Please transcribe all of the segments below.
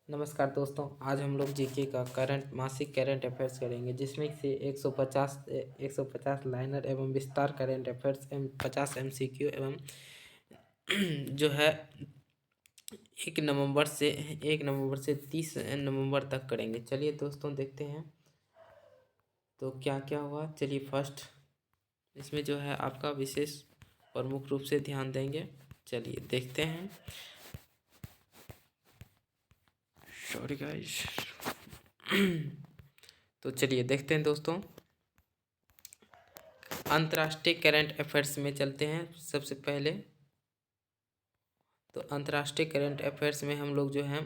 नमस्कार दोस्तों, आज हम लोग जीके का मासिक करंट अफेयर्स करेंगे, जिसमें से 150 लाइनर एवं विस्तार करंट अफेयर्स एवं 50 एमसीक्यू एवं जो है 1 नवंबर से 30 नवंबर तक करेंगे। चलिए दोस्तों देखते हैं तो क्या क्या हुआ। चलिए फर्स्ट इसमें जो है आपका विशेष प्रमुख रूप से ध्यान देंगे। चलिए देखते हैं। Sorry guys. तो चलिए देखते हैं दोस्तों, अंतर्राष्ट्रीय करंट अफेयर्स में चलते हैं। सबसे पहले तो अंतर्राष्ट्रीय करंट अफेयर्स में हम लोग जो है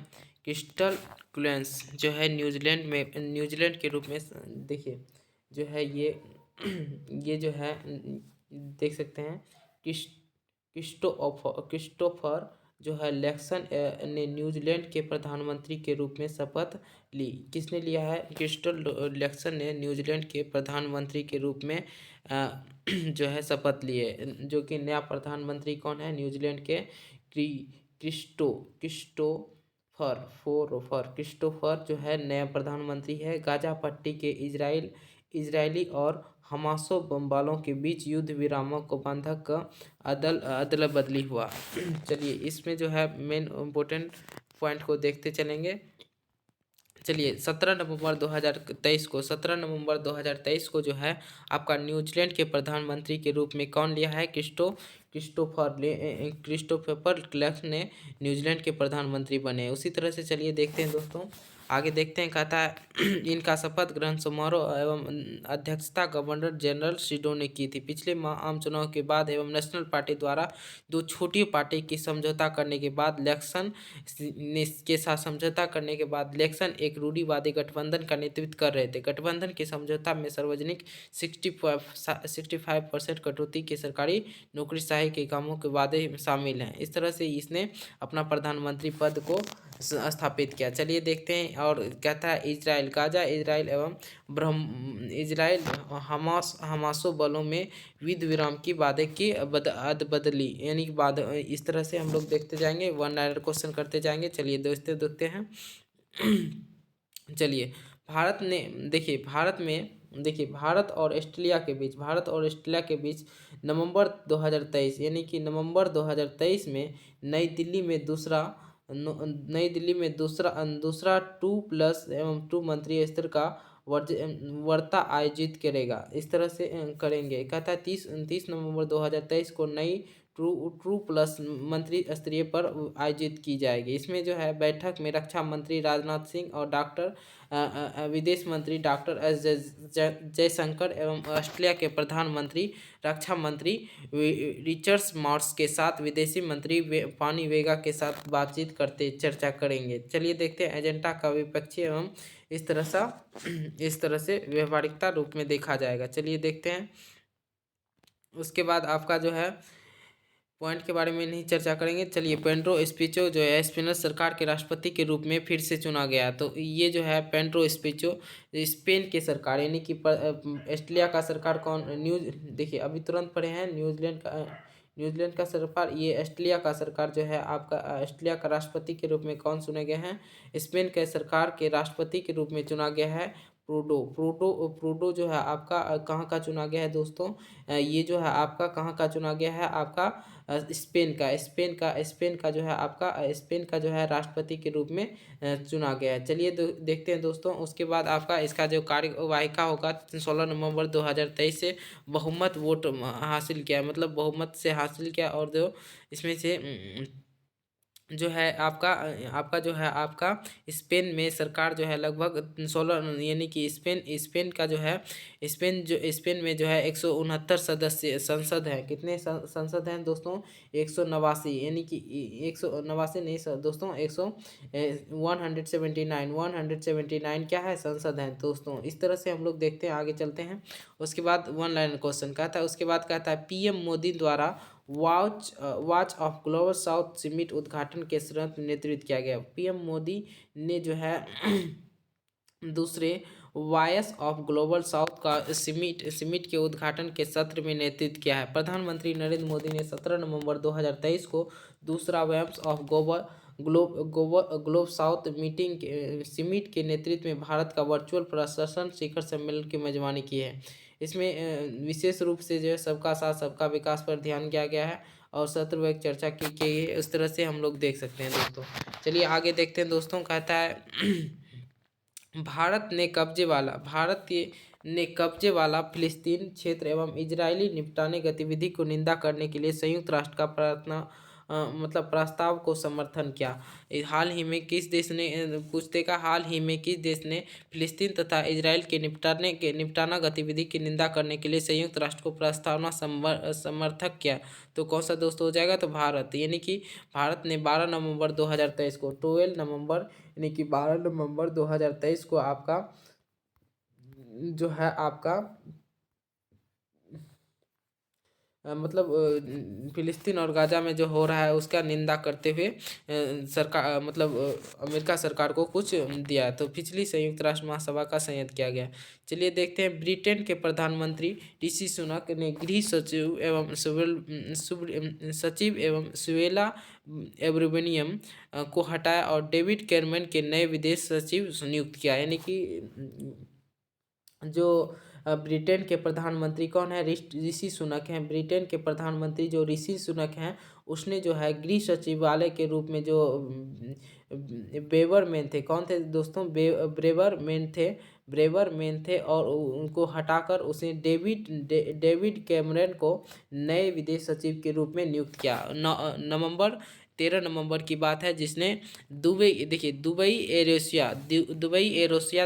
क्रिस्टल क्लैंस जो है न्यूजीलैंड के रूप में देखिए जो है ये जो है देख सकते हैं। क्रिस्टोफर जो है लैक्सन ने न्यूजीलैंड के प्रधानमंत्री के रूप में शपथ ली। किसने लिया है? क्रिस्टल लैक्सन ने न्यूजीलैंड के प्रधानमंत्री के रूप में जो है शपथ लिए। जो कि नया प्रधानमंत्री कौन है न्यूजीलैंड के? क्रिस्टोफर जो है नया प्रधानमंत्री है। गाजा पट्टी के इजरायली और हमासो बमबालों के बीच युद्ध विरामों को बांधक अदला बदली हुआ। चलिए इसमें जो है मेन इम्पोर्टेंट पॉइंट को देखते चलेंगे। चलिए 17 नवंबर 2023 को जो है आपका न्यूजीलैंड के प्रधानमंत्री के रूप में कौन लिया है? क्रिस्टोफर क्लैक्स ने न्यूजीलैंड के प्रधानमंत्री बने। उसी तरह से चलिए देखते हैं दोस्तों, आगे देखते हैं। कहता है इनका शपथ ग्रहण समारोह एवं अध्यक्षता गवर्नर जनरल सीडो ने की थी। पिछले माह आम चुनाव के बाद एवं नेशनल पार्टी द्वारा दो छोटी पार्टी की समझौता करने के बाद इलेक्शन एक रूढ़िवादी गठबंधन का नेतृत्व कर रहे थे। गठबंधन के समझौता में सार्वजनिक 65% कटौती के सरकारी नौकरशाही के कामों के वादे शामिल हैं। इस तरह से इसने अपना प्रधानमंत्री पद को स्थापित किया। चलिए देखते हैं। और कहता है इजराइल गाजा इजराइल हमासो बलों में युद्ध विराम की वादे की अदबदली यानी कि बाद इस तरह से हम लोग देखते जाएंगे, वन लाइनर क्वेश्चन करते जाएंगे। चलिए दोस्तों देखते हैं। चलिए भारत और ऑस्ट्रेलिया के बीच नवंबर 2023 यानी कि नवंबर 2023 में नई दिल्ली में दूसरा 2+2 मंत्रियों स्तर का वार्ता आयोजित करेगा। इस तरह से करेंगे। कहता है 30 नवंबर 2023 को नई ट्रू प्लस मंत्री स्तरीय पर आयोजित की जाएगी। इसमें जो है बैठक में रक्षा मंत्री राजनाथ सिंह और विदेश मंत्री डॉक्टर एस जयशंकर एवं ऑस्ट्रेलिया के प्रधानमंत्री रक्षा मंत्री रिचर्ड मार्श के साथ विदेशी मंत्री पानी वेगा के साथ बातचीत करते चर्चा करेंगे। चलिए देखते हैं एजेंडा का विपक्षी एवं इस तरह से व्यवहारिकता रूप में देखा जाएगा। चलिए देखते हैं। उसके बाद आपका जो है पॉइंट के बारे में नहीं चर्चा करेंगे। चलिए पेड्रो एस्पिचो जो है स्पेन सरकार के राष्ट्रपति के रूप में फिर से चुना गया। तो ये जो है पेड्रो एस्पिचो स्पेन के सरकार यानी कि ऑस्ट्रेलिया का सरकार कौन देखिए अभी तुरंत पढ़े हैं न्यूजीलैंड का सरकार। ये ऑस्ट्रेलिया का सरकार जो है आपका ऑस्ट्रेलिया का राष्ट्रपति के रूप में कौन चुने गए हैं? स्पेन के सरकार के राष्ट्रपति के रूप में चुना गया है प्रूडो जो है आपका कहाँ का चुना गया है दोस्तों? ये जो है आपका कहाँ का चुना गया है? आपका स्पेन का जो है आपका स्पेन का जो है राष्ट्रपति के रूप में चुना गया है। चलिए देखते हैं दोस्तों। उसके बाद आपका इसका जो कार्यवाहिका होगा 16 नवंबर 2023 से बहुमत वोट हासिल किया, मतलब बहुमत से हासिल किया। और जो इसमें से जो है आपका जो है आपका स्पेन में सरकार जो है लगभग 16 यानी कि स्पेन का जो है स्पेन में जो है 169 सदस्य संसद है। कितने संसद हैं दोस्तों? 189 यानी कि 189 नहीं दोस्तों 179 क्या है? संसद है दोस्तों। इस तरह से हम लोग देखते हैं, आगे चलते हैं। उसके बाद वन लाइन क्वेश्चन कहता है। उसके बाद कहता है पीएम मोदी द्वारा watch of global south summit उद्घाटन के साथ नेतृत्व किया गया। पीएम मोदी ने जो है दूसरे वॉयस ऑफ ग्लोबल साउथ का समिट के उद्घाटन के सत्र में नेतृत्व किया है। प्रधानमंत्री नरेंद्र मोदी ने 17 नवंबर 2023 को दूसरा voice of globe south meeting summit के नेतृत्व में भारत का वर्चुअल प्रशासन शिखर सम्मेलन की मेजबानी की है। इसमें विशेष रूप से जो है सबका साथ सबका विकास पर ध्यान दिया गया है और सत्र चर्चा की गई है। इस तरह से हम लोग देख सकते हैं दोस्तों। चलिए आगे देखते हैं दोस्तों। कहता है भारत ने कब्जे वाला फिलिस्तीन क्षेत्र एवं इजरायली निपटाने गतिविधि को निंदा करने के लिए संयुक्त राष्ट्र का प्रस्ताव को समर्थन किया। हाल ही में किस देश ने पूछते का हाल ही में किस देश ने फिलिस्तीन तथा इजराइल के निपटाना गतिविधि की निंदा करने के लिए संयुक्त राष्ट्र को प्रस्तावना समर्थक किया? तो कौन सा दोस्त हो जाएगा? तो भारत। यानी कि भारत ने 12 नवंबर 2023 को 12 नवंबर यानी कि 12 नवंबर 2023 को आपका जो है आपका फिलिस्तीन और गाजा में जो हो रहा है उसका निंदा करते हुए सरकार अमेरिका सरकार को कुछ दिया। तो पिछली संयुक्त राष्ट्र महासभा का संयत किया गया। चलिए देखते हैं। ब्रिटेन के प्रधानमंत्री ऋषि सुनक ने गृह सचिव एवं सुवेला एब्रुवेनियम को हटाया और डेविड कैमरन के नए विदेश सचिव नियुक्त किया। यानी कि जो ब्रिटेन के प्रधानमंत्री कौन है? ऋषि सुनक हैं। ब्रिटेन के प्रधानमंत्री जो ऋषि सुनक हैं उसने जो है गृह सचिवालय के रूप में जो ब्रेवर मैन थे। कौन थे दोस्तों? ब्रेवर मैन थे और उनको हटाकर उसे डेविड कैमरन को नए विदेश सचिव के रूप में नियुक्त किया। 13 नवंबर की बात है जिसने दुबई एरोसिया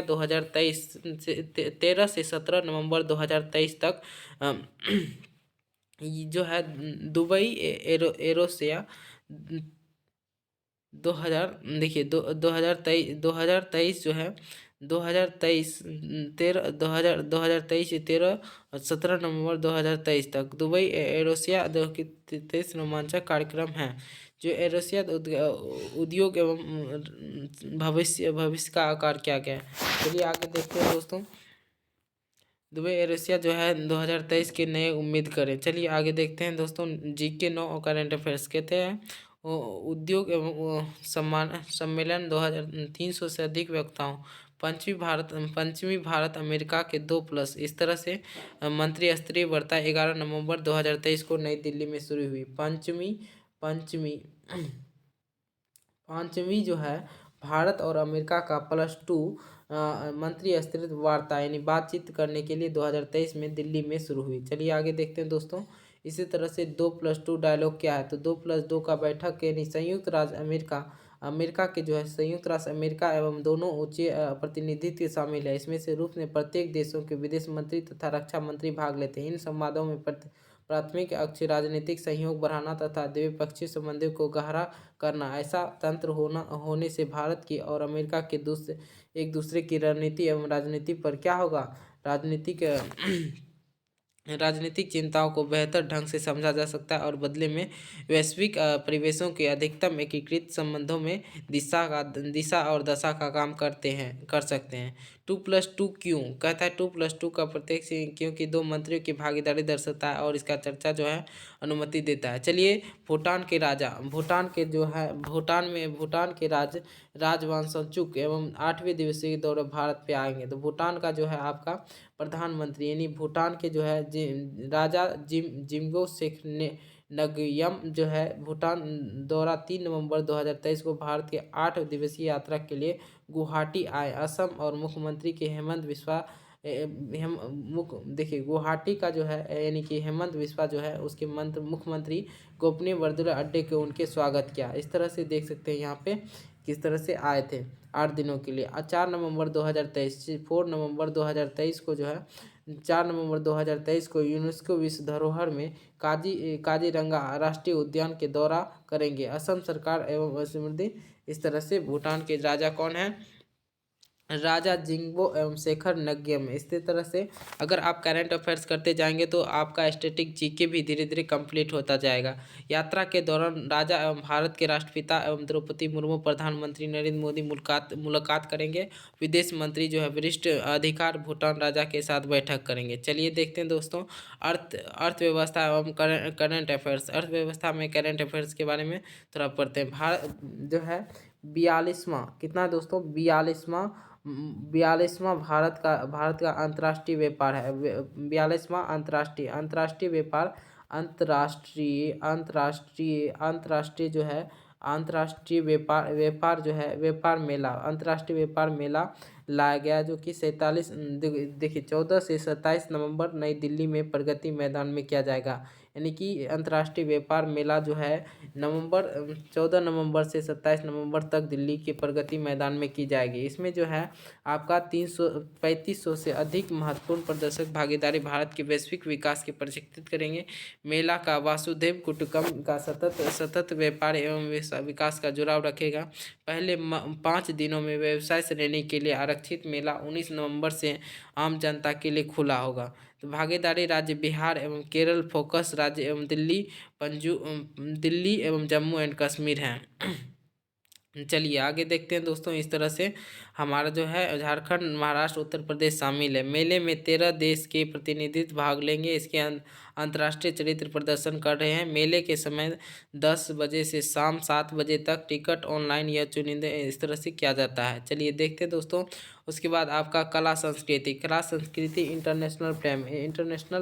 2023 से 13 से 17 नवंबर 2023 तक जो है दुबई एरोसिया 2023 जो है 2023 से 17 नवंबर 2023 तक दुबई एरोसिया 2023 रोमांचक कार्यक्रम है जो एरोसिया उद्योग एवं भविष्य का आकार किया गया है। चलिए आगे देखते हैं दोस्तों। दुबई एरोसिया जो है 2023 के नए उम्मीद करें। चलिए आगे देखते हैं दोस्तों। जीके 9 और करंट अफेयर्स कहते हैं उद्योग एवं सम्मेलन 2300 से अधिक वक्ताओं। पश्चिमी भारत अमेरिका के 2+ इस तरह से मंत्री स्तरीय वार्ता 11 नवंबर 2023 को नई दिल्ली में शुरू हुई। पांचवी जो है भारत और अमेरिका का +2 मंत्री स्तरीय वार्ता यानी बातचीत करने के लिए 2023 में दिल्ली में शुरू हुई। चलिए आगे देखते हैं दोस्तों। इसी तरह से 2+2 डायलॉग क्या है? तो 2+2 का बैठक यानी संयुक्त राज्य अमेरिका के जो है संयुक्त राष्ट्र अमेरिका एवं दोनों उच्च प्रतिनिधित्व शामिल है। इसमें से रूस में प्रत्येक देशों के विदेश मंत्री तथा रक्षा मंत्री भाग लेते हैं। इन संवादों में प्राथमिक अक्ष राजनीतिक सहयोग बढ़ाना तथा द्विपक्षीय संबंधों को गहरा करना। ऐसा तंत्र होने से भारत की और अमेरिका के एक दूसरे की रणनीति एवं राजनीति पर क्या होगा? राजनीतिक चिंताओं को बेहतर ढंग से समझा जा सकता है और बदले में वैश्विक परिवेशों के अधिकतम एकीकृत संबंधों में दिशा और दशा का काम कर सकते हैं। 2+2 क्यों? कहता है 2+2 का प्रत्येक से क्योंकि दो मंत्रियों की भागीदारी दर्शाता है और इसका चर्चा जो है अनुमति देता है। चलिए भूटान के राजा भूटान के राजवंशचुक एवं 8वें दिवसीय दौरे भारत पे आएंगे। तो भूटान का जो है आपका प्रधानमंत्री यानी भूटान के जो है राजा जिम्गो शेख नगयम जो है भूटान दौरा 3 नवंबर 2023 को भारत के 8 दिवसीय यात्रा के लिए गुवाहाटी आए। असम और मुख्यमंत्री के हेमंत बिस्वा देखिए गुवाहाटी का जो है यानी कि हेमंत बिस्वा जो है उसके मुख्यमंत्री गोपनीय बरदुला अड्डे के उनके स्वागत किया। इस तरह से देख सकते हैं यहाँ पे किस तरह से आए थे 8 दिनों के लिए। 4 नवंबर 2023 को जो है 4 नवंबर 2023 को यूनेस्को विश्व धरोहर में काजीरंगा राष्ट्रीय उद्यान के दौरा करेंगे असम सरकार एवं समृद्धि। इस तरह से भूटान के राजा कौन है? राजा जिंगबो एवं शेखर नग्यम। इसी तरह से अगर आप करंट अफेयर्स करते जाएंगे तो आपका स्टैटिक जीके भी धीरे धीरे कंप्लीट होता जाएगा। यात्रा के दौरान राजा एवं भारत के राष्ट्रपिता एवं द्रौपदी मुर्मू, प्रधानमंत्री नरेंद्र मोदी मुलाकात करेंगे। विदेश मंत्री जो है वरिष्ठ अधिकार भूटान राजा के साथ बैठक करेंगे। चलिए देखते हैं दोस्तों अर्थव्यवस्था एवं करंट अफेयर्स। अर्थव्यवस्था में करंट अफेयर्स के बारे में थोड़ा पढ़ते हैं। भारत जो है 42वां कितना दोस्तों 42वां भारत का अंतर्राष्ट्रीय व्यापार है। 42वां अंतर्राष्ट्रीय व्यापार अंतर्राष्ट्रीय जो है अंतर्राष्ट्रीय व्यापार जो है व्यापार मेला अंतर्राष्ट्रीय व्यापार मेला लाया गया, जो कि 47 देखिए 14 से 27 नवंबर नई दिल्ली में प्रगति मैदान में किया जाएगा। यानी कि अंतर्राष्ट्रीय व्यापार मेला जो है 14 नवंबर से 27 नवंबर तक दिल्ली के प्रगति मैदान में की जाएगी। इसमें जो है आपका 3500 से अधिक महत्वपूर्ण प्रदर्शक भागीदारी भारत के वैश्विक विकास के प्रशिक्षित करेंगे। मेला का वासुदेव कुटुंबकम का सतत व्यापार एवं विकास का जुड़ाव रखेगा। पहले 5 दिनों में व्यवसाय श्रेणी के लिए आरक्षित मेला 19 नवंबर से आम जनता के लिए खुला होगा। तो भागीदारी राज्य बिहार एवं केरल, फोकस राज्य एवं दिल्ली एवं जम्मू एंड कश्मीर हैं। चलिए आगे देखते हैं दोस्तों। इस तरह से हमारा जो है झारखंड, महाराष्ट्र, उत्तर प्रदेश शामिल है। मेले में 13 देश के प्रतिनिधित्व भाग लेंगे। इसके अंतर्राष्ट्रीय चरित्र प्रदर्शन कर रहे हैं। मेले के समय 10 बजे से शाम 7 बजे तक टिकट ऑनलाइन या चुनिंदे इस तरह से किया जाता है। चलिए देखते हैं दोस्तों। उसके बाद आपका कला संस्कृति इंटरनेशनल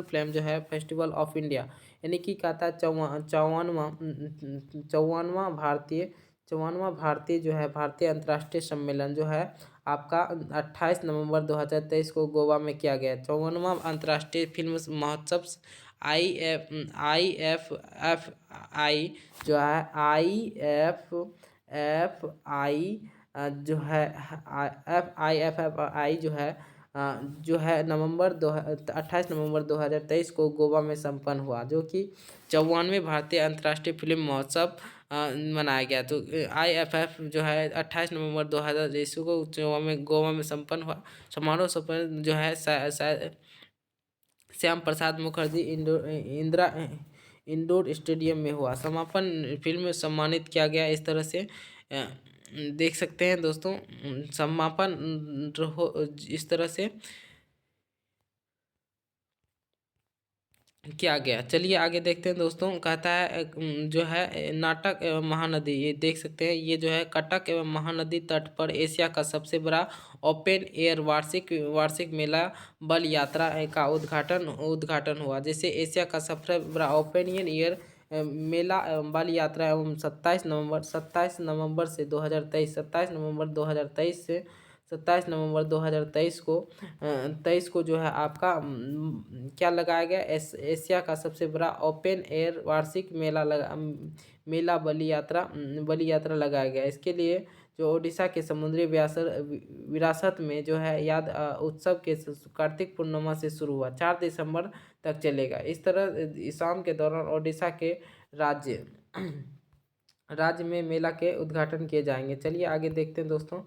फिल्म जो है फेस्टिवल ऑफ इंडिया, यानी कि कहता है 54वां जो है भारतीय अंतर्राष्ट्रीय सम्मेलन जो है आपका 28 नवंबर 2023 को गोवा में किया गया। 54वां अंतर्राष्ट्रीय फिल्म महोत्सव IFFI जो है IFFI जो है IFFI जो है 28 नवंबर 2023 को गोवा में संपन्न हुआ, जो कि 54वें भारतीय अंतर्राष्ट्रीय फिल्म महोत्सव मनाया गया। तो IFF जो है 28 नवंबर 2023 को गोवा में संपन्न हुआ। समारोह संपन्न जो है श्याम प्रसाद मुखर्जी इंडोर स्टेडियम में हुआ। समापन फिल्म में सम्मानित किया गया। इस तरह से देख सकते हैं दोस्तों समापन इस तरह से किया गया। चलिए आगे देखते हैं दोस्तों। कहता है जो है नाटक एवं महानदी, ये देख सकते हैं। ये जो है कटक एवं महानदी तट पर एशिया का सबसे बड़ा ओपन एयर वार्षिक मेला बल यात्रा का उद्घाटन हुआ। जैसे एशिया का सबसे बड़ा ओपन एयर मेला एवं बल यात्रा एवं 27 नवंबर से 2023 27 नवंबर 2023 को जो है आपका क्या लगाया गया, एशिया का सबसे बड़ा ओपन एयर वार्षिक मेला बलि यात्रा लगाया गया। इसके लिए जो ओडिशा के समुद्री विरासत में जो है याद उत्सव के कार्तिक पूर्णिमा से शुरू हुआ, 4 दिसंबर तक चलेगा। इस तरह शाम के दौरान ओडिशा के राज्य में मेला के उद्घाटन किए जाएंगे। चलिए आगे देखते हैं दोस्तों।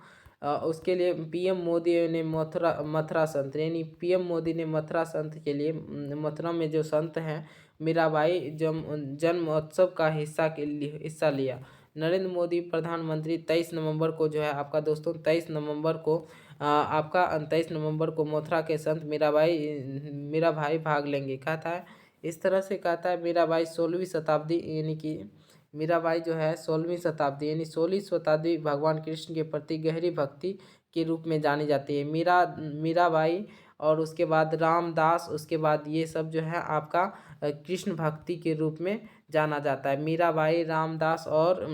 उसके लिए पीएम मोदी ने मथुरा संत, यानी पीएम मोदी ने मथुरा संत के लिए मथुरा में जो संत हैं मीराबाई जन्म महोत्सव का हिस्सा लिया। नरेंद्र मोदी प्रधानमंत्री 23 नवंबर को जो है आपका दोस्तों 23 नवंबर को मथुरा के संत मीराबाई भाग लेंगे। कहता है इस तरह से कहता है मीराबाई 16वीं शताब्दी यानी कि मीराबाई जो है 16वीं शताब्दी यानी 16वीं शताब्दी भगवान कृष्ण के प्रति गहरी भक्ति के रूप में जानी जाती है। मीराबाई और उसके बाद रामदास, उसके बाद ये सब जो है आपका कृष्ण भक्ति के रूप में जाना जाता है। मीराबाई, रामदास और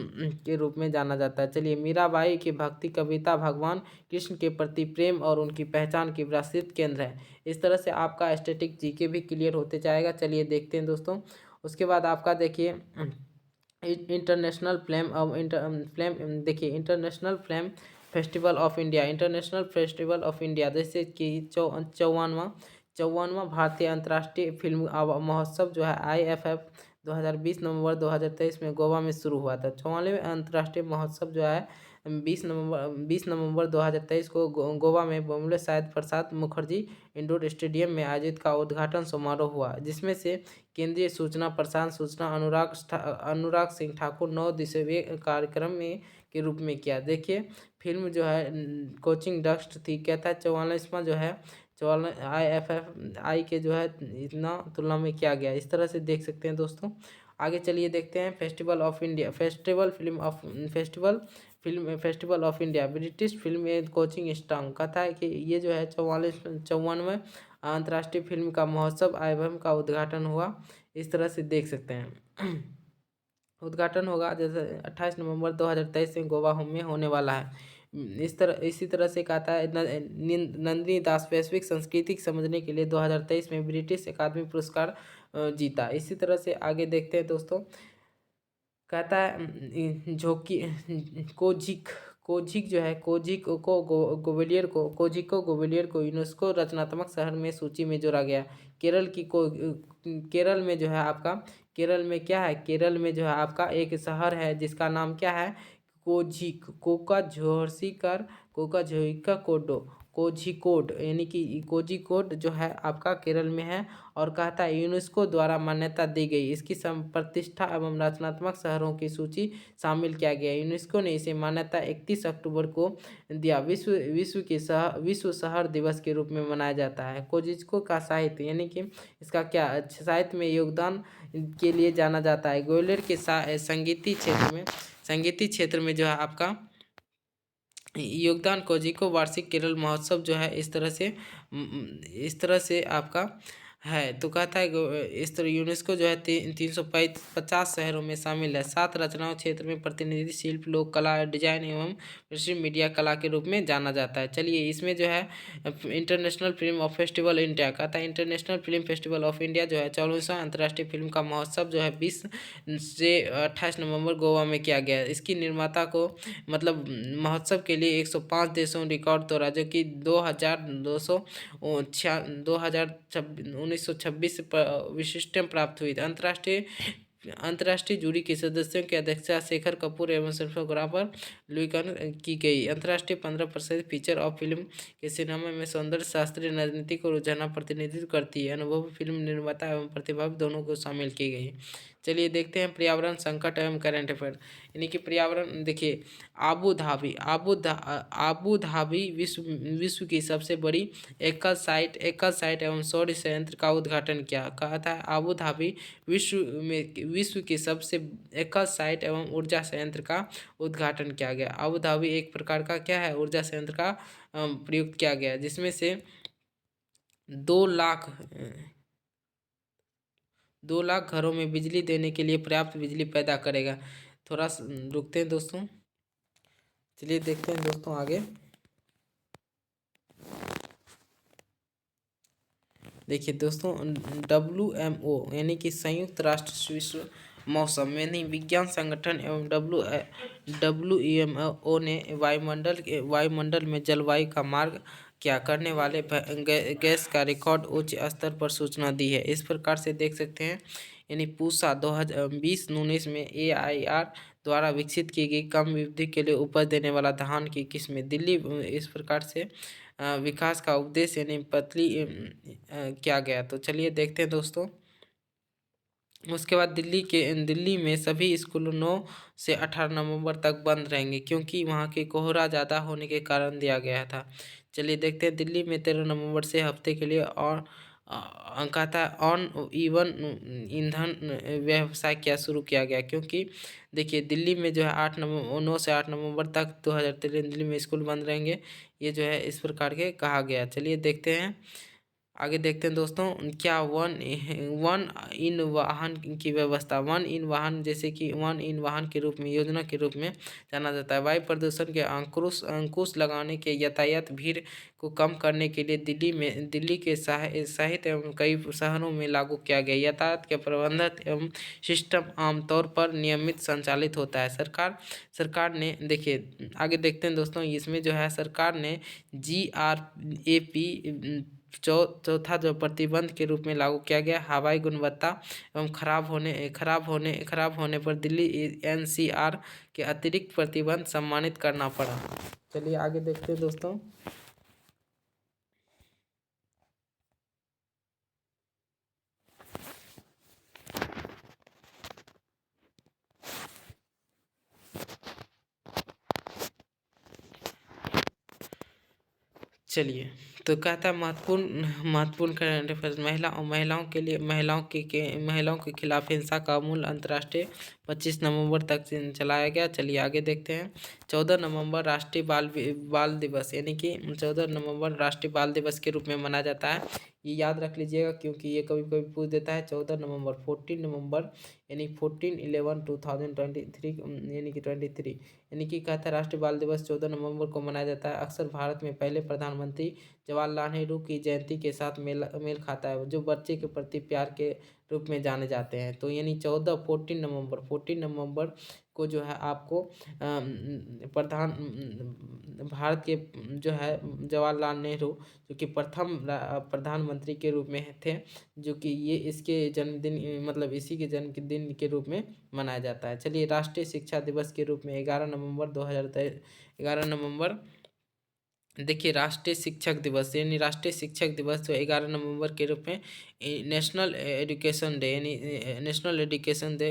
के रूप में जाना जाता है। चलिए मीराबाई की भक्ति कविता भगवान कृष्ण के प्रति प्रेम और उनकी पहचान की विरासत केंद्र है। इस तरह से आपका स्टैटिक जीके भी क्लियर होते जाएगा। चलिए देखते हैं दोस्तों। उसके बाद आपका देखिए international film festival of India जैसे कि 54वां भारतीय अंतर्राष्ट्रीय फिल्म महोत्सव जो है IFF 2020 नवंबर 2023 में गोवा में शुरू हुआ था। 44वें अंतर्राष्ट्रीय महोत्सव जो है 20 नवंबर 2023 को गोवा में बॉम्बे शायद प्रसाद मुखर्जी इंडोर स्टेडियम में आयोजित का उद्घाटन समारोह हुआ, जिसमें से केंद्रीय सूचना अनुराग सिंह ठाकुर 9 दिवसीय कार्यक्रम में के रूप में किया। देखिए फिल्म जो है कोचिंग डस्ट थी, कहता है 44वां जो है 44 IFFI के जो है इतना तुलना में किया गया। इस तरह से देख सकते हैं दोस्तों। आगे चलिए देखते हैं festival of India British film and coaching स्टांग कहता है कि ये जो है 54वें अंतर्राष्ट्रीय फिल्म का महोत्सव आईएफएम का उद्घाटन हुआ। इस तरह से देख सकते हैं उद्घाटन होगा जैसे 28 नवंबर 2023 में गोवा में होने वाला है। इसी तरह से कहता है नंदिनी दास वैश्विक संस्कृति समझने के लिए 2023 में ब्रिटिश अकादमी पुरस्कार जीता। इसी तरह से आगे देखते हैं दोस्तों। कहता है झोंकी कोझिक जो है कोझिक को ग्वालियर को यूनेस्को रचनात्मक शहर में सूची में जोड़ा गया। केरल में जो है आपका केरल में क्या है, केरल में जो है आपका एक शहर है जिसका नाम क्या है कोझिक कोझिकोड यानी कि कोझिकोड जो है आपका केरल में है। और कहता है यूनेस्को द्वारा मान्यता दी गई इसकी प्रतिष्ठा एवं रचनात्मक शहरों की सूची शामिल किया गया। यूनेस्को ने इसे मान्यता 31 अक्टूबर को दिया। विश्व शहर दिवस के रूप में मनाया जाता है। कोझिको का साहित्य यानी कि इसका क्या साहित्य में योगदान के लिए जाना जाता है। ग्वालियर के संगीतीय क्षेत्र में जो है आपका योगदान कोझिको वार्षिक केरल महोत्सव जो है इस तरह से आपका है। तो कहता है इस तरह यूनेस्को जो है 350 शहरों में शामिल है। 7 रचनाओं क्षेत्र में प्रतिनिधि शिल्प लोक कला डिजाइन एवं पश्चिम मीडिया कला के रूप में जाना जाता है। चलिए इसमें जो है इंटरनेशनल फिल्म फेस्टिवल इंडिया कहता है international film festival of India जो है 44वां अंतर्राष्ट्रीय फिल्म का महोत्सव जो है 20 से 28 नवंबर गोवा में किया गया। इसकी निर्माता को मतलब महोत्सव के लिए 105 देशों रिकॉर्ड तोड़ा जो कि 1926 विशिष्ट प्राप्त हुई। अंतर्राष्ट्रीय जूरी के सदस्यों की अध्यक्षता शेखर कपूर एवं सिनेमाटोग्राफर लुइकन की गई। अंतर्राष्ट्रीय 15% फीचर और फिल्म के सिनेमा में सौंदर्य शास्त्रीय राजनीतिक और रुझान प्रतिनिधित्व करती है। अनुभवी फिल्म निर्माता एवं प्रतिभागी दोनों को शामिल की गई। चलिए देखते हैं पर्यावरण संकट एवं करंट अफेयर यानी कि पर्यावरण। देखिए आबू धाबी विश्व की सबसे बड़ी एकल साइट एवं सौर संयंत्र का उद्घाटन किया। कहा था आबू धाबी विश्व की सबसे एकल साइट एवं ऊर्जा संयंत्र का उद्घाटन किया गया। आबू धाबी एक प्रकार का क्या है ऊर्जा संयंत्र का प्रयुक्त किया गया, जिसमें से 2 लाख घरों में बिजली देने के लिए पर्याप्त बिजली पैदा करेगा। थोड़ा रुकते हैं दोस्तों। चलिए देखते हैं दोस्तों आगे। देखिए दोस्तों WMO यानी कि संयुक्त राष्ट्र विश्व मौसम यानी विज्ञान संगठन एवं WMO ने वायुमंडल में जलवायु का मार्ग क्या करने वाले गैस का रिकॉर्ड उच्च स्तर पर सूचना दी है। इस प्रकार से देख सकते हैं यानी पूसा 2020-19 में AIR द्वारा विकसित की गई कम वृद्धि के लिए उपज देने वाला धान की किस्में दिल्ली इस प्रकार से विकास का उद्देश्य यानी पतली किया गया। तो चलिए देखते हैं दोस्तों। उसके बाद दिल्ली में सभी स्कूल 9 से 18 नवंबर तक बंद रहेंगे क्योंकि वहाँ के कोहरा ज़्यादा होने के कारण दिया गया था। चलिए देखते हैं दिल्ली में 13 नवंबर से हफ्ते के लिए और कहता ऑन ईवन ईंधन व्यवसाय क्या शुरू किया गया क्योंकि देखिए दिल्ली में जो है 9 से 8 नवंबर तक 2023 दिल्ली में स्कूल बंद रहेंगे। ये जो है इस प्रकार के कहा गया। चलिए देखते हैं आगे देखते हैं दोस्तों। क्या वन इन वाहन की व्यवस्था वन इन वाहन जैसे कि वन इन वाहन के रूप में योजना के रूप में जाना जाता है। वायु प्रदूषण के अंकुश लगाने के यातायात भीड़ को कम करने के लिए दिल्ली के सहित एवं कई शहरों में लागू किया गया। यातायात के प्रबंधन एवं सिस्टम आमतौर पर नियमित संचालित होता है। सरकार ने देखिए आगे देखते हैं दोस्तों। इसमें जो है सरकार ने GRAP चौथा जो प्रतिबंध के रूप में लागू किया गया, हवाई गुणवत्ता एवं खराब होने पर दिल्ली एनसीआर के अतिरिक्त प्रतिबंध सम्मानित करना पड़ा। चलिए आगे देखते हैं दोस्तों। चलिए, तो कहता है महत्वपूर्ण करंट अफेयर्स, महिलाओं के खिलाफ हिंसा का मूल अंतर्राष्ट्रीय 25 नवंबर तक चलाया गया। चलिए आगे देखते हैं। 14 नवंबर राष्ट्रीय बाल दिवस, यानी कि 14 नवंबर राष्ट्रीय बाल दिवस के रूप में मनाया जाता है। ये याद रख लीजिएगा क्योंकि ये कभी कभी पूछ देता है। 14 नवंबर 14 नवंबर यानी 14/11/2023 यानी कि 23, यानी कि कहता है राष्ट्रीय बाल दिवस 14 नवंबर को मनाया जाता है। अक्सर भारत में पहले प्रधानमंत्री जवाहरलाल नेहरू की जयंती के साथ मेल खाता है, जो बच्चे के प्रति प्यार के रूप में जाने जाते हैं। तो यानी 14 नवंबर को जो है आपको भारत के जो है जवाहरलाल नेहरू जो कि प्रथम प्रधानमंत्री के रूप में थे, जो कि ये इसके जन्मदिन मतलब इसी के जन्मदिन के रूप में मनाया जाता है। चलिए राष्ट्रीय शिक्षा दिवस के रूप में 11 नवंबर देखिए, राष्ट्रीय शिक्षक दिवस यानी राष्ट्रीय शिक्षक दिवस जो 11 नवंबर के रूप में नेशनल एजुकेशन डे यानी नेशनल एजुकेशन डे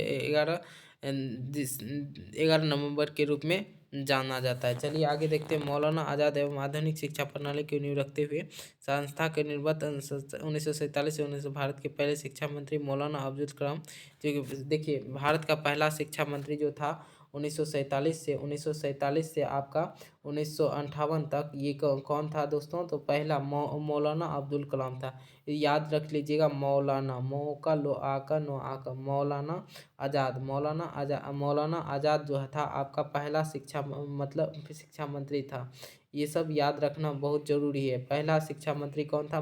11 नवंबर के रूप में जाना जाता है। चलिए आगे देखते हैं। मौलाना आज़ाद एवं आधुनिक शिक्षा प्रणाली की नींव रखते हुए संस्था के निर्मित 1947 से 19 भारत के पहले शिक्षा मंत्री मौलाना अब्दुल कलाम, जो देखिए भारत का पहला शिक्षा मंत्री जो था 1947 से आपका 1958 तक, ये कौन था दोस्तों? तो पहला मौलाना अब्दुल कलाम था। याद रख लीजिएगा, मौलाना, मौ का लो आ का नो आ का, मौलाना आज़ाद जो था आपका पहला शिक्षा मंत्री था। ये सब याद रखना बहुत जरूरी है। पहला शिक्षा मंत्री कौन था?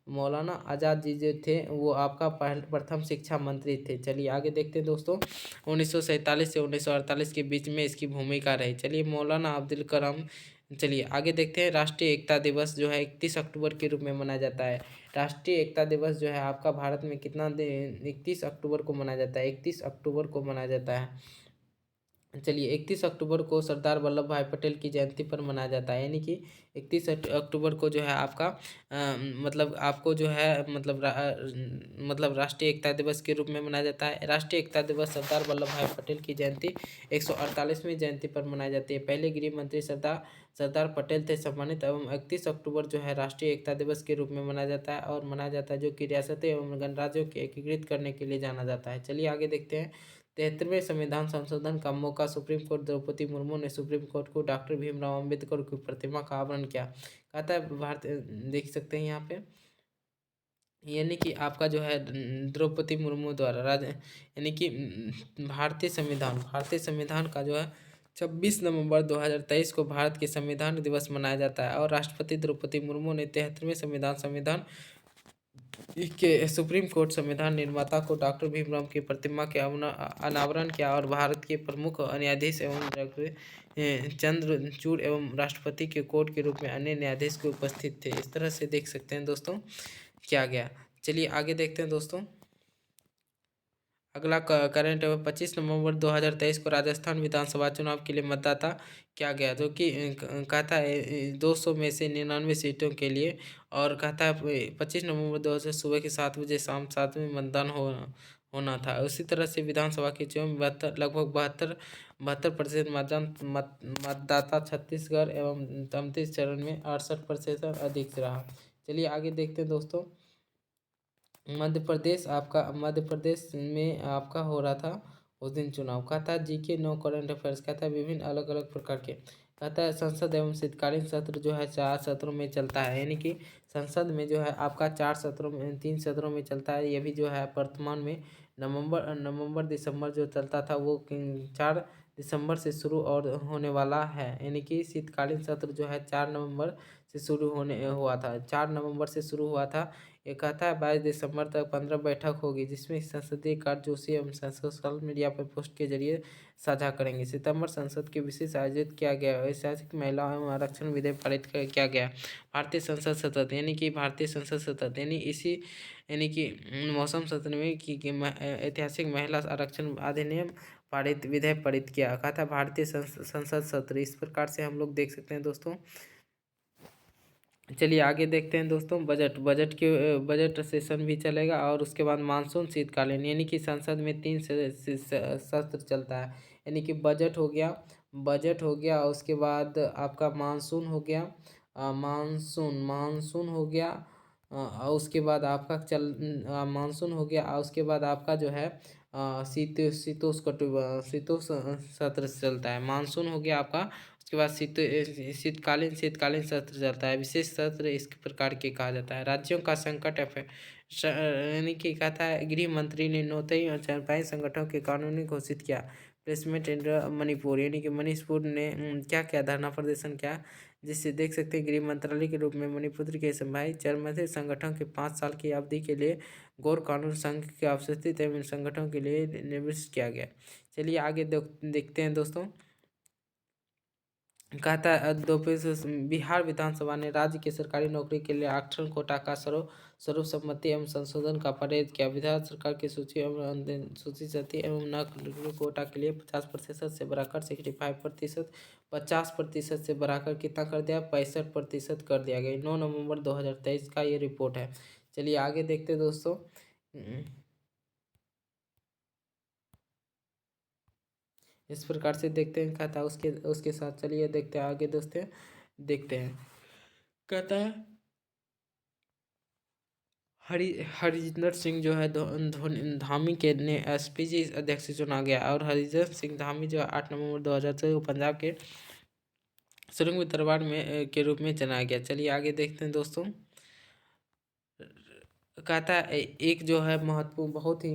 मौलाना आज़ाद जी जो थे वो आपका प्रथम शिक्षा मंत्री थे। चलिए आगे देखते हैं दोस्तों। 1947 से 1948 के बीच में इसकी भूमिका रही। चलिए मौलाना अब्दुल कलाम। चलिए आगे देखते हैं। राष्ट्रीय एकता दिवस जो है 31 अक्टूबर के रूप में मनाया जाता है। राष्ट्रीय एकता दिवस जो है आपका भारत में कितना दिन 31 अक्टूबर को मनाया जाता है? 31 अक्टूबर को मनाया जाता है। चलिए 31 अक्टूबर को सरदार वल्लभ भाई पटेल की जयंती पर मनाया जाता है, यानी कि 31 अक्टूबर को जो है आपका मतलब आपको जो है मतलब राष्ट्रीय एकता दिवस के रूप में मनाया जाता है। राष्ट्रीय एकता दिवस सरदार वल्लभ भाई पटेल की जयंती 148वीं जयंती पर मनाई जाती है। पहले गृह मंत्री सरदार पटेल थे सम्मानित। एवं 31 अक्टूबर जो है राष्ट्रीय एकता दिवस के रूप में मनाया जाता है जो कि रियासतें एवं गणराज्यों के एकीकृत करने के लिए जाना जाता है। चलिए आगे देखते हैं। 73वें संविधान संशोधन का मौका, सुप्रीम कोर्ट द्रौपदी मुर्मू ने सुप्रीम कोर्ट को डॉक्टर भीमराव अम्बेडकर की प्रतिमा का आवरण किया। कहता है भारत, देख सकते हैं यहाँ पे, यानी कि आपका जो है द्रौपदी मुर्मू द्वारा यानी कि भारतीय संविधान का जो है 26 नवंबर 2023 को भारत के संविधान दिवस मनाया जाता है। और राष्ट्रपति द्रौपदी मुर्मू ने 73वें संविधान के सुप्रीम कोर्ट संविधान निर्माता को डॉक्टर भीमराव की प्रतिमा के अनावरण किया। और भारत के प्रमुख न्यायाधीश एवं चंद्रचूड़ एवं राष्ट्रपति के कोर्ट के रूप में अन्य न्यायाधीश के उपस्थित थे। इस तरह से देख सकते हैं दोस्तों क्या गया। चलिए आगे देखते हैं दोस्तों। अगला करंट अफेयर 25 नवंबर 2023 को राजस्थान विधानसभा चुनाव के लिए मतदाता क्या गया, जो कि कहता है 200 में से 99 सीटों के लिए। और कहता है 25 नवंबर 2000 सुबह के 7 बजे शाम 7 में मतदान होना था। उसी तरह से विधानसभा के चुनाव में लगभग 72% मतदाता छत्तीसगढ़ एवं 29 चरण में 68% अधिक रहा। चलिए आगे देखते हैं दोस्तों। मध्य प्रदेश में आपका हो रहा था उस दिन चुनाव। कहता है जीके नो करंट अफेयर्स, कहता है विभिन्न अलग अलग प्रकार के। कहता है संसद एवं शीतकालीन सत्र जो है 4 सत्रों में चलता है, यानी कि संसद में जो है आपका 3 सत्रों में चलता है। ये भी जो है वर्तमान में नवंबर दिसंबर जो चलता था वो दिसंबर से शुरू और होने वाला है, यानी कि शीतकालीन सत्र जो है 4 नवंबर से शुरू होने हुआ था, 4 नवंबर से शुरू हुआ था। ये कहता है 22 दिसंबर तक 15 बैठक होगी, जिसमें संसदीय कार्य जोशी एवं सोशल मीडिया पर पोस्ट के जरिए साझा करेंगे। सितंबर संसद के विशेष आयोजित किया गया ऐतिहासिक महिला एवं आरक्षण विधेयक पारित किया गया। भारतीय संसद सत्र, यानी कि भारतीय संसद सत्र यानी कि मौसम सत्र में ऐतिहासिक महिला आरक्षण अधिनियम विधेयक पारित किया। कहा था भारतीय संसद सत्र, इस प्रकार से हम लोग देख सकते हैं दोस्तों। चलिए आगे देखते हैं दोस्तों, बजट सेशन भी चलेगा और उसके बाद मानसून शीतकालीन, यानी कि संसद में 3 सत्र चलता है, यानी कि बजट हो गया उसके बाद आपका मानसून हो गया, मानसून हो गया, और उसके बाद आपका मानसून हो गया और उसके बाद आपका जो है शीतोष्ण सत्र चलता है। मानसून हो गया आपका, उसके बाद शीतकालीन सत्र चलता है। विशेष सत्र इस प्रकार के कहा जाता है। राज्यों का संकट यानी कि कहता है गृह मंत्री ने 9 और 4 संगठनों के कानूनी घोषित किया। प्लेसमेंट इन मणिपुर, यानी कि मणिपुर ने क्या किया, धरना प्रदर्शन किया, जिससे देख सकते हैं गृह मंत्रालय के रूप में मणिपुर के संभाई चरमते संगठन के 5 साल की अवधि के लिए गौर कानून संघ के अवस्थित एवं संगठनों के लिए निर्दिष्ट किया गया। चलिए आगे देखते हैं दोस्तों। कहता है बिहार विधानसभा ने राज्य की सरकारी नौकरी के लिए आरक्षण कोटा का सर्वसम्मति एवं संशोधन का पारित किया। विधान सरकार की सूची एवं सूची जाति एवं न कोटा के लिए 50% से बढ़ाकर 65%, 50% से बढ़ाकर कितना कर दिया, 65% कर दिया गया। 9 नवंबर 2023 का ये रिपोर्ट है। चलिए आगे देखते हैं दोस्तों। इस प्रकार से देखते हैं कहता है, उसके उसके साथ चलिए देखते हैं आगे देखते हैं। कहता है हरिजिंदर सिंह जो है धामी के ने एसपीजी अध्यक्ष चुना गया, और हरिजिंदर सिंह धामी जो 8 नवंबर 2023 को पंजाब के सुरंग दरबार में के रूप में चुना गया। चलिए आगे देखते हैं दोस्तों। कहता है एक जो है महत्वपूर्ण बहुत ही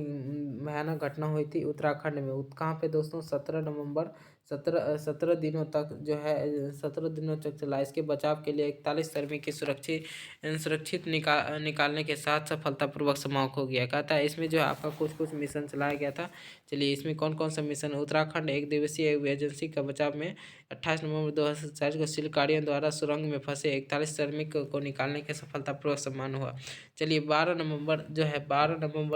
भयानक घटना हुई थी उत्तराखंड में। कहाँ पे दोस्तों, 17 नवंबर, 17 दिनों तक जो है 17 दिनों तक चला। इसके बचाव के लिए 41 श्रमिक की सुरक्षित निकालने के साथ सफलतापूर्वक समाप्त हो गया। कहता है इसमें जो है आपका कुछ मिशन चलाया गया था। चलिए इसमें कौन कौन सा मिशन, उत्तराखंड एक दिवसीय एजेंसी का बचाव में 28 नवंबर 2024 को शिल्पकारियों द्वारा सुरंग में फंसे 41 श्रमिक को निकालने के सफलतापूर्वक सम्मान हुआ। चलिए 12 नवंबर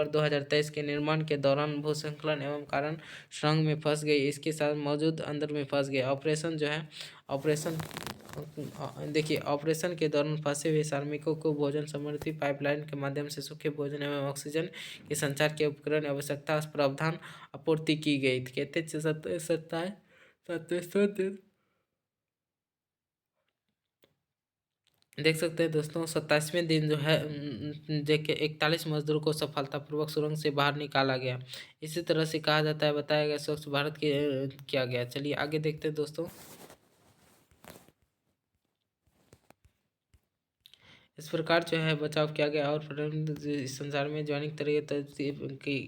2023 के निर्माण के दौरान भूस्खलन एवं कारण सुरंग में फंस गई, इसके साथ मौजूद अंदर में फंस गए। ऑपरेशन देखिए, ऑपरेशन के दौरान फंसे हुए श्रमिकों को भोजन समृद्धि पाइपलाइन के माध्यम से सूखे भोजन एवं ऑक्सीजन के संचार के उपकरण आवश्यकता प्रावधान आपूर्ति की गई। कहते 27 देख सकते हैं दोस्तों, 27वें दिन जो है देखिए 41 मजदूरों को सफलतापूर्वक सुरंग से बाहर निकाला गया। इसी तरह से कहा जाता है, बताया गया स्वच्छ भारत के किया गया। चलिए आगे देखते हैं दोस्तों। इस प्रकार जो है बचाव किया गया और इस संसार में जैविक तरीके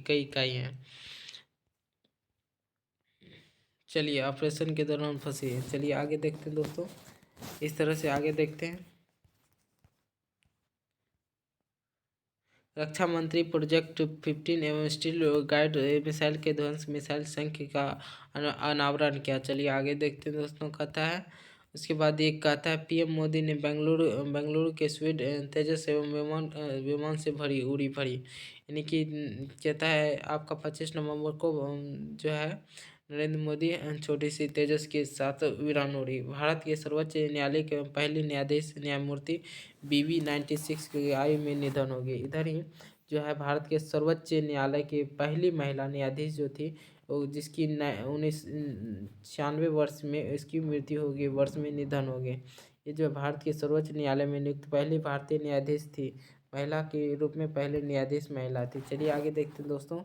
कई इकाई हैं। चलिए ऑपरेशन के दौरान फंसी है। चलिए आगे देखते हैं दोस्तों, इस तरह से आगे देखते हैं। रक्षा मंत्री प्रोजेक्ट 15 एवं स्टील गाइड मिसाइल के ध्वंस मिसाइल संख्या का अनावरण किया। चलिए आगे देखते हैं दोस्तों। कहता है उसके बाद एक कहता है पीएम मोदी ने बेंगलुरु के स्वीड तेजस एवं विमान से उड़ी भरी, यानी कि कहता है आपका 25 नवंबर को जो है नरेंद्र मोदी छोटी सी तेजस के साथ उड़ान उड़ी। भारत के सर्वोच्च न्यायालय के पहले न्यायाधीश न्यायमूर्ति BB 96 की आयु में निधन हो गई। इधर ही जो है भारत के सर्वोच्च न्यायालय की पहली महिला न्यायाधीश जो थी, वो जिसकी 1996 वर्ष में इसकी मृत्यु हो गई, वर्ष में निधन हो गए। ये जो भारत के सर्वोच्च न्यायालय में नियुक्त पहली भारतीय न्यायाधीश थी, महिला के रूप में पहले न्यायाधीश महिला थी। चलिए आगे देखते हैं दोस्तों।